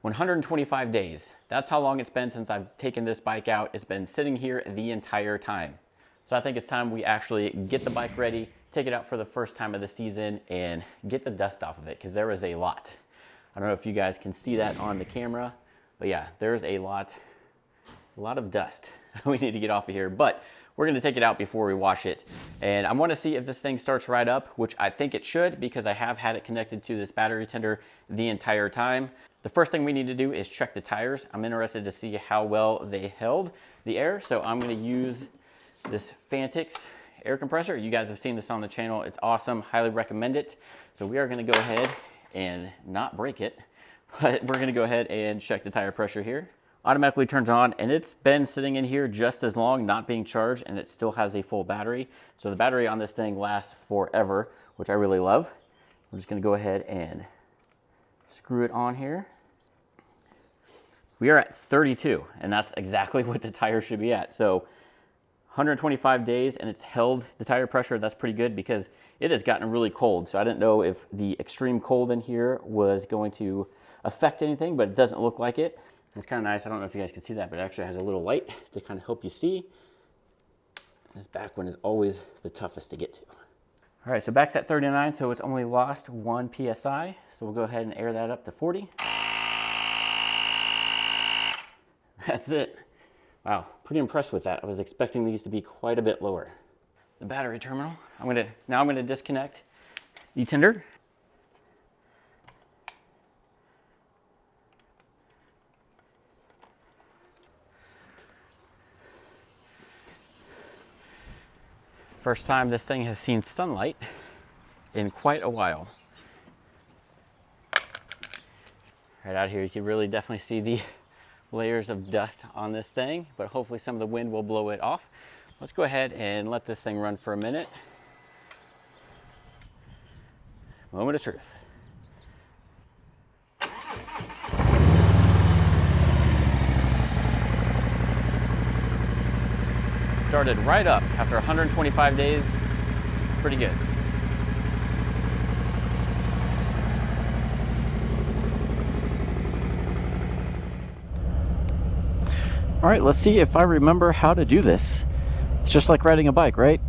125 days. That's how long it's been since I've taken this bike out. It's been sitting here the entire time. So I think it's time we actually get the bike ready, take it out for the first time of the season, and get the dust off of it, because there is a lot. I don't know if you guys can see that on the camera, but yeah, there's a lot of dust we need to get off of here. But we're gonna take it out before we wash it. And I wanna see if this thing starts right up, which I think it should, because I have had it connected to this battery tender the entire time. The first thing we need to do is check the tires. I'm interested to see how well they held the air. So I'm gonna use this Fantix air compressor. You guys have seen this on the channel. It's awesome, highly recommend it. So we are gonna go ahead and not break it, but we're gonna go ahead and check the tire pressure here. Automatically turns on, and it's been sitting in here just as long, not being charged, and it still has a full battery. So the battery on this thing lasts forever, which I really love. I'm just gonna go ahead and screw it on here. We are at 32, and that's exactly what the tire should be at. So 125 days, and it's held the tire pressure. That's pretty good, because it has gotten really cold. So I didn't know if the extreme cold in here was going to affect anything, but it doesn't look like it. It's kind of nice. I don't know if you guys can see that, but it actually has a little light to kind of help you see. This back one is always the toughest to get to. All right, so back's at 39, so it's only lost 1 PSI. So we'll go ahead and air that up to 40. That's it. Wow, pretty impressed with that. I was expecting these to be quite a bit lower. The battery terminal. Now I'm gonna disconnect the tender. First time this thing has seen sunlight in quite a while. Right out here, you can really definitely see the layers of dust on this thing, but hopefully some of the wind will blow it off. Let's go ahead and let this thing run for a minute. Moment of truth. Started right up after 125 days. Pretty good. All right, let's see if I remember how to do this. It's just like riding a bike, right?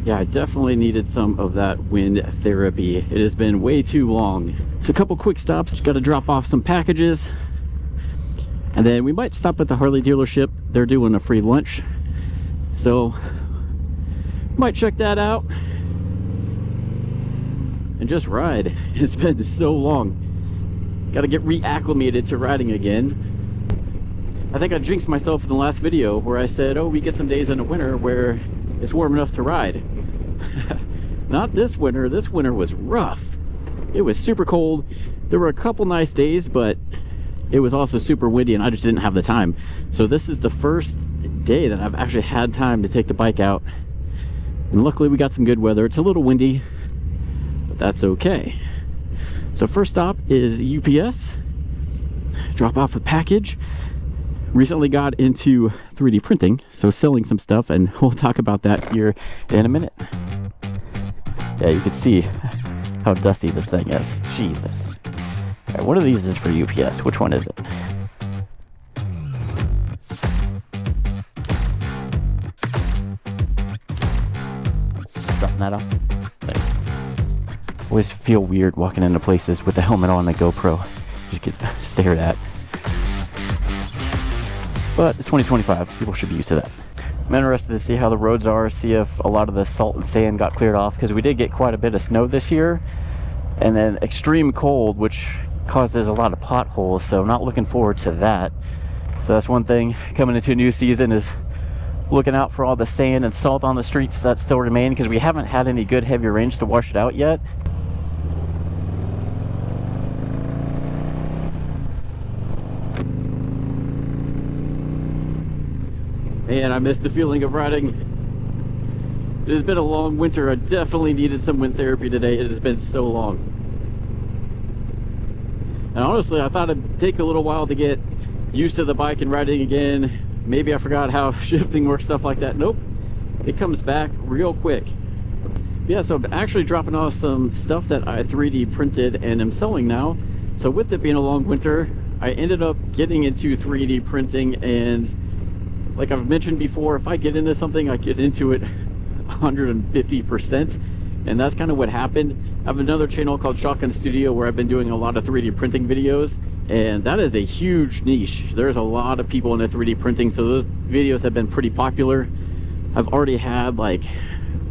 Yeah, I definitely needed some of that wind therapy. It has been way too long. So a couple quick stops. Got to drop off some packages. And then we might stop at the Harley dealership. They're doing a free lunch. So, might check that out. And just ride. It's been so long. Got to get reacclimated to riding again. I think I jinxed myself in the last video where I said, oh, we get some days in the winter where it's warm enough to ride. Not this winter. This winter was rough. It was super cold. There were a couple nice days, but it was also super windy, and I just didn't have the time. So this is the first day that I've actually had time to take the bike out. And luckily we got some good weather. It's a little windy, but that's okay. So first stop is UPS. Drop off a package. Recently got into 3D printing, so selling some stuff, and we'll talk about that here in a minute. Yeah, you can see how dusty this thing is. Jesus. All right, one of these is for UPS. Which one is it? Dropping that off. There. Always feel weird walking into places with the helmet on, the GoPro. Just get stared at. But it's 2025, people should be used to that. I'm interested to see how the roads are, see if a lot of the salt and sand got cleared off, because we did get quite a bit of snow this year, and then extreme cold, which causes a lot of potholes, so not looking forward to that. So that's one thing coming into a new season, is looking out for all the sand and salt on the streets that still remain, because we haven't had any good heavy rains to wash it out yet. And I miss the feeling of riding. It has been a long winter. I definitely needed some wind therapy today. It has been so long. And honestly, I thought it'd take a little while to get used to the bike and riding again. Maybe I forgot how shifting works, stuff like that. Nope, it comes back real quick. Yeah, so I'm actually dropping off some stuff that I 3D printed and am selling now. So with it being a long winter, I ended up getting into 3D printing, and like I've mentioned before, if I get into something, I get into it 150%, and that's kind of what happened. I have another channel called Shotgun Studio where I've been doing a lot of 3D printing videos, and that is a huge niche. There's a lot of people into 3D printing, so those videos have been pretty popular. I've already had like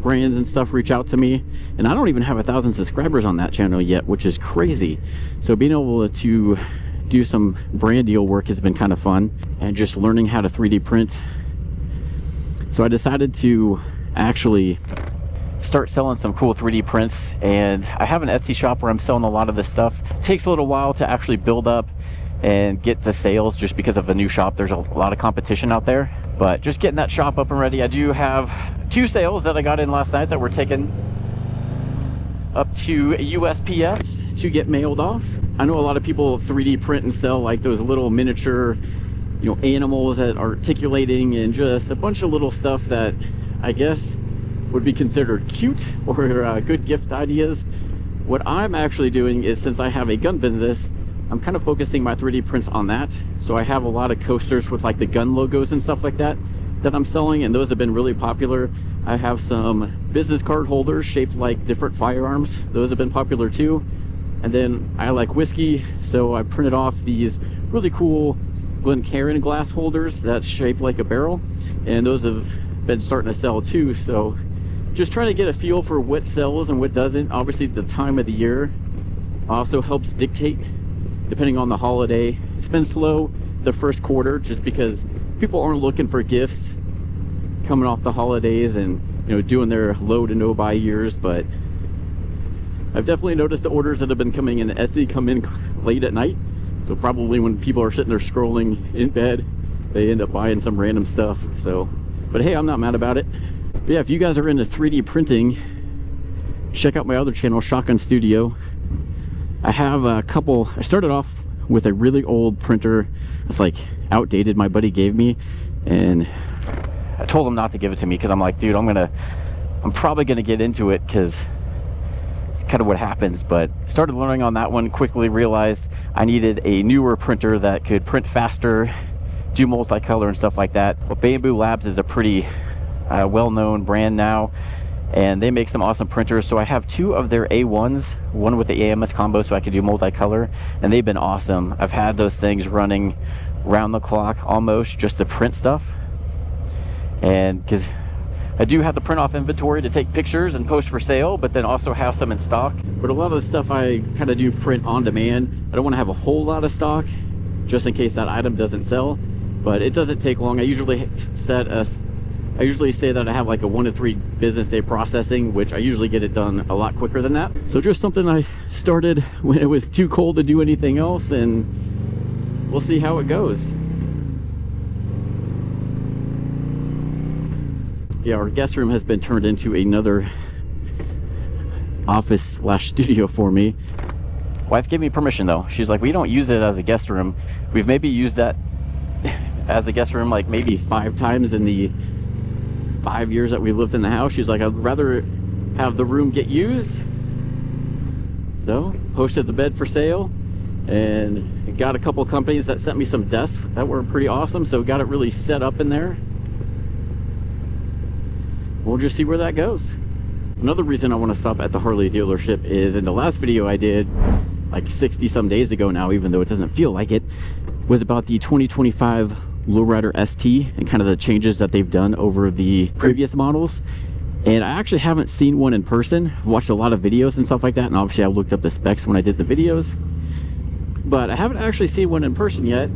brands and stuff reach out to me, and I don't even have 1,000 subscribers on that channel yet, which is crazy. So being able to do some brand deal work has been kind of fun, and just learning how to 3D print. So I decided to actually start selling some cool 3D prints, and I have an Etsy shop where I'm selling a lot of this stuff. It takes a little while to actually build up and get the sales just because of a new shop. There's a lot of competition out there, but just getting that shop up and ready. I do have 2 sales that I got in last night that were taken up to USPS to get mailed off. I know a lot of people 3D print and sell like those little miniature, you know, animals that are articulating, and just a bunch of little stuff that I guess would be considered cute or good gift ideas. What I'm actually doing is, since I have a gun business, I'm kind of focusing my 3D prints on that. So I have a lot of coasters with like the gun logos and stuff like that that I'm selling, and those have been really popular. I have some business card holders shaped like different firearms. Those have been popular too. And then I like whiskey, so I printed off these really cool Glencairn glass holders that's shaped like a barrel, and those have been starting to sell too. So just trying to get a feel for what sells and what doesn't. Obviously the time of the year also helps dictate, depending on the holiday. It's been slow the first quarter just because people aren't looking for gifts coming off the holidays and, you know, doing their low to no buy years. But I've definitely noticed the orders that have been coming in Etsy come in late at night. So probably when people are sitting there scrolling in bed, they end up buying some random stuff. So, but hey, I'm not mad about it. But yeah, if you guys are into 3D printing, check out my other channel, Shotgun Studio. I have a couple. I started off with a really old printer that's like outdated, my buddy gave me, and I told him not to give it to me because I'm like, dude, I'm probably gonna get into it because it's kind of what happens. But started learning on that one, quickly realized I needed a newer printer that could print faster, do multicolor and stuff like that. Well, Bamboo Labs is a pretty well-known brand now, and they make some awesome printers. So I have 2 of their A1s, one with the AMS combo so I can do multicolor, and they've been awesome. I've had those things running round the clock almost just to print stuff, and because I do have the print off inventory to take pictures and post for sale, but then also have some in stock. But a lot of the stuff I kind of do print on demand. I don't want to have a whole lot of stock just in case that item doesn't sell, but it doesn't take long. I usually say that I have like a 1 to 3 business day processing, which I usually get it done a lot quicker than that. So just something I started when it was too cold to do anything else, and we'll see how it goes. Yeah, our guest room has been turned into another office / studio for me. Wife gave me permission though. She's like, we don't use it as a guest room. We've maybe used that as a guest room like maybe 5 times in the 5 years that we lived in the house. She's like, I'd rather have the room get used. So posted the bed for sale, and got a couple companies that sent me some desks that were pretty awesome. So got it really set up in there. We'll just see where that goes. Another reason I want to stop at the Harley dealership is, in the last video I did like 60 some days ago now, even though it doesn't feel like it, was about the 2025 Lowrider ST and kind of the changes that they've done over the previous models. And I actually haven't seen one in person. I've watched a lot of videos and stuff like that, and obviously I looked up the specs when I did the videos, but I haven't actually seen one in person yet.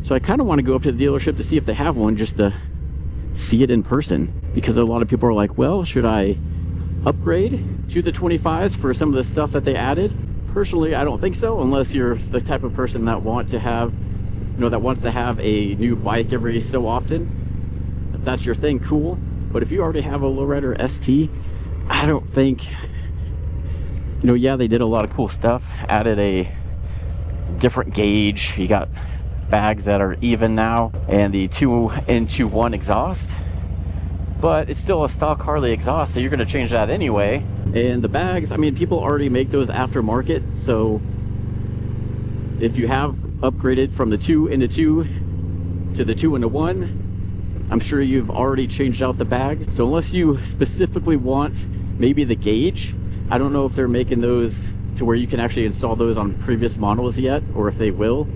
So I kind of want to go up to the dealership to see if they have one, just to see it in person, because a lot of people are like, well, should I upgrade to the 25s for some of the stuff that they added? Personally, I don't think so, unless you're the type of person that wants to have a new bike every so often. If that's your thing, cool. But if you already have a Lowrider ST, I don't think, yeah, they did a lot of cool stuff, added a different gauge, you got bags that are even now, and the 2-in-1 exhaust, but it's still a stock Harley exhaust, so you're going to change that anyway. And the bags, I mean, people already make those aftermarket, so if you have upgraded from the 2 into 2 to the 2 into 1, I'm sure you've already changed out the bags. So unless you specifically want maybe the gauge, I don't know if they're making those to where you can actually install those on previous models yet, or if they will,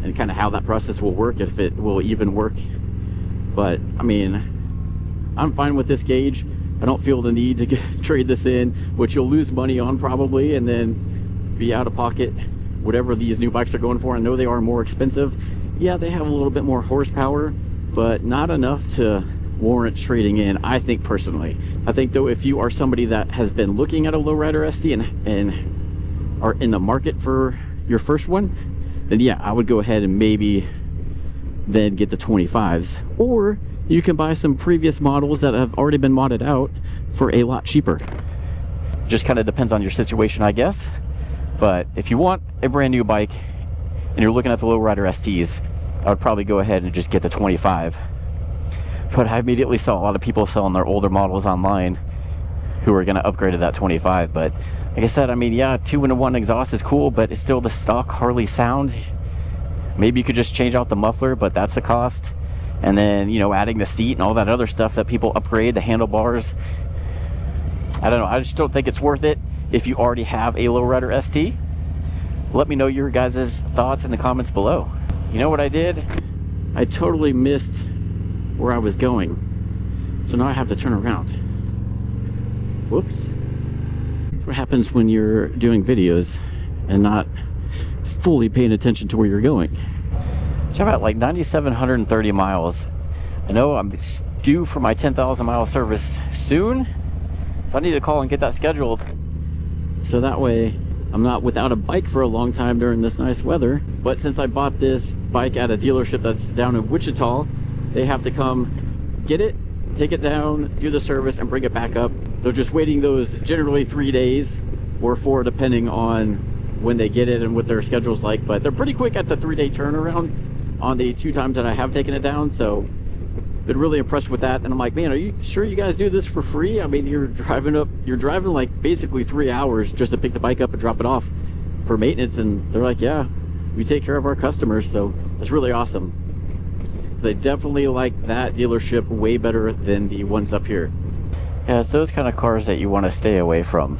and kind of how that process will work, if it will even work. But I mean, I'm fine with this gauge. I don't feel the need to trade this in, which you'll lose money on probably, and then be out of pocket whatever these new bikes are going for. I know they are more expensive. Yeah, they have a little bit more horsepower, but not enough to warrant trading in, I think personally. I think though, if you are somebody that has been looking at a lowrider ST and are in the market for your first one, then yeah, I would go ahead and maybe then get the 25s, or you can buy some previous models that have already been modded out for a lot cheaper. Just kind of depends on your situation, I guess. But if you want a brand new bike and you're looking at the lowrider STs, I would probably go ahead and just get the 25. But I immediately saw a lot of people selling their older models online who are going to upgrade to that 25. But like I said, I mean, yeah, 2-in-1 exhaust is cool, but it's still the stock Harley sound. Maybe you could just change out the muffler, but that's a cost. And then, you know, adding the seat and all that other stuff that people upgrade, the handlebars. I don't know, I just don't think it's worth it if you already have a lowrider ST. Let me know your guys' thoughts in the comments below. You know what I did? I totally missed where I was going. So now I have to turn around. Whoops. That's what happens when you're doing videos and not fully paying attention to where you're going. So I'm at like 9,730 miles. I know I'm due for my 10,000 mile service soon. So I need to call and get that scheduled. So that way I'm not without a bike for a long time during this nice weather. But since I bought this bike at a dealership that's down in Wichita, they have to come get it, take it down, do the service, and bring it back up. They're just waiting those generally 3 days or 4, depending on when they get it and what their schedule's like. But they're pretty quick at the 3-day turnaround on the 2 times that I have taken it down. So been really impressed with that. And I'm like, man, are you sure you guys do this for free? I mean, you're driving like basically 3 hours just to pick the bike up and drop it off for maintenance. And they're like, yeah, we take care of our customers. So that's really awesome. I definitely like that dealership way better than the ones up here. Yeah, it's those kind of cars that you want to stay away from.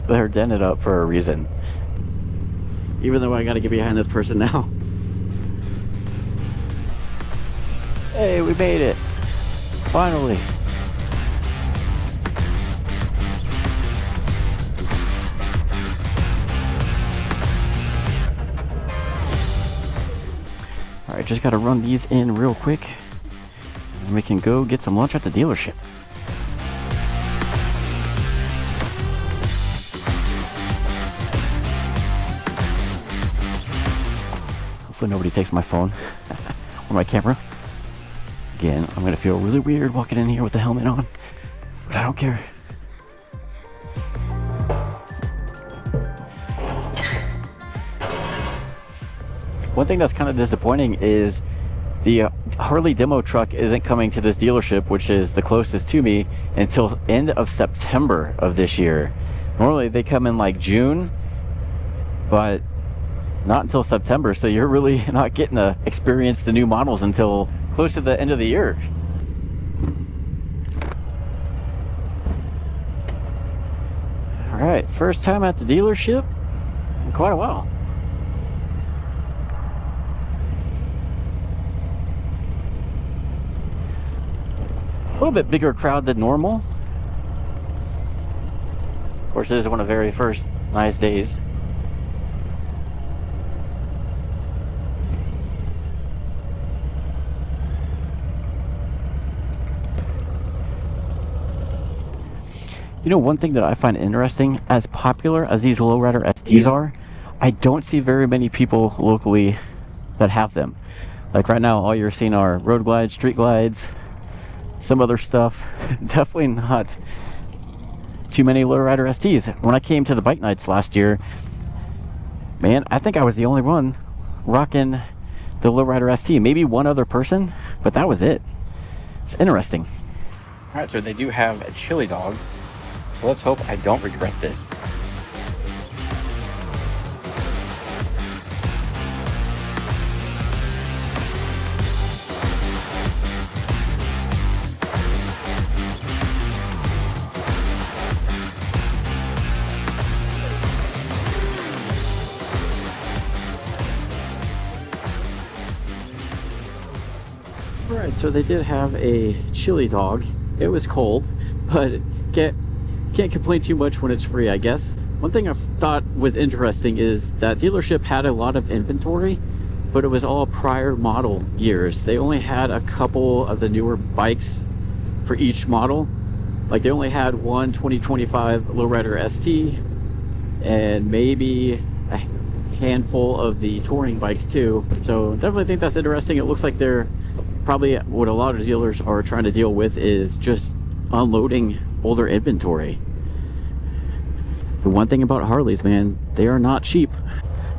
They're dented up for a reason. Even though I got to get behind this person now. Hey, we made it. Finally. All right, just got to run these in real quick and we can go get some lunch at the dealership. Hopefully nobody takes my phone or my camera. Again, I'm gonna feel really weird walking in here with the helmet on, but I don't care. One thing that's kind of disappointing is the Harley demo truck isn't coming to this dealership, which is the closest to me, until end of September of this year. Normally they come in like June, but not until September, so you're really not getting to experience the new models until close to the end of the year. All right, first time at the dealership in quite a while. A little bit bigger crowd than normal. Of course, this is one of the very first nice days. You know, one thing that I find interesting, as popular as these lowrider STs are, I don't see very many people locally that have them. Like right now, all you're seeing are road glides, street glides, some other stuff. Definitely not too many lowrider STs. When I came to the bike nights last year, man, I think I was the only one rocking the lowrider ST. Maybe one other person, but that was it. It's interesting. All right, so they do have chili dogs. So let's hope I don't regret this. Alright, so they did have a chili dog. It was cold, but can't complain too much when it's free, I guess. One thing I thought was interesting is that dealership had a lot of inventory, but it was all prior model years. They only had a couple of the newer bikes for each model. Like they only had one 2025 Lowrider ST and maybe a handful of the touring bikes too. So definitely think that's interesting. It looks like they're probably what a lot of dealers are trying to deal with is just unloading older inventory. The one thing about Harleys, man, they are not cheap.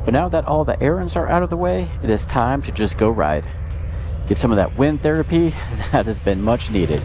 But now that all the errands are out of the way, it is time to just go ride. Get some of that wind therapy that has been much needed.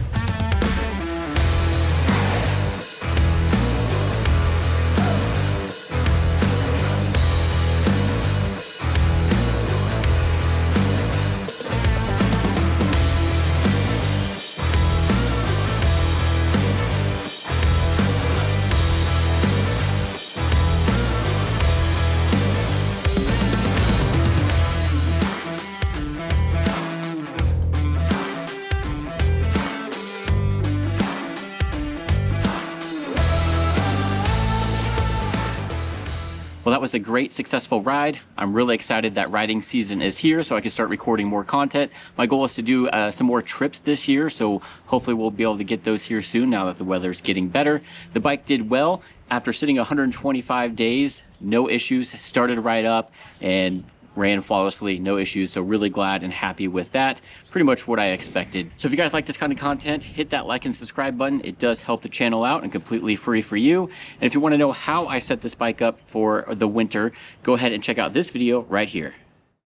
Well, that was a great, successful ride. I'm really excited that riding season is here so I can start recording more content. My goal is to do some more trips this year, so hopefully we'll be able to get those here soon now that the weather's getting better. The bike did well. After sitting 125 days, no issues, started right up and ran flawlessly, no issues. So really glad and happy with that. Pretty much what I expected. So if you guys like this kind of content, hit that like and subscribe button. It does help the channel out and completely free for you. And if you want to know how I set this bike up for the winter, go ahead and check out this video right here.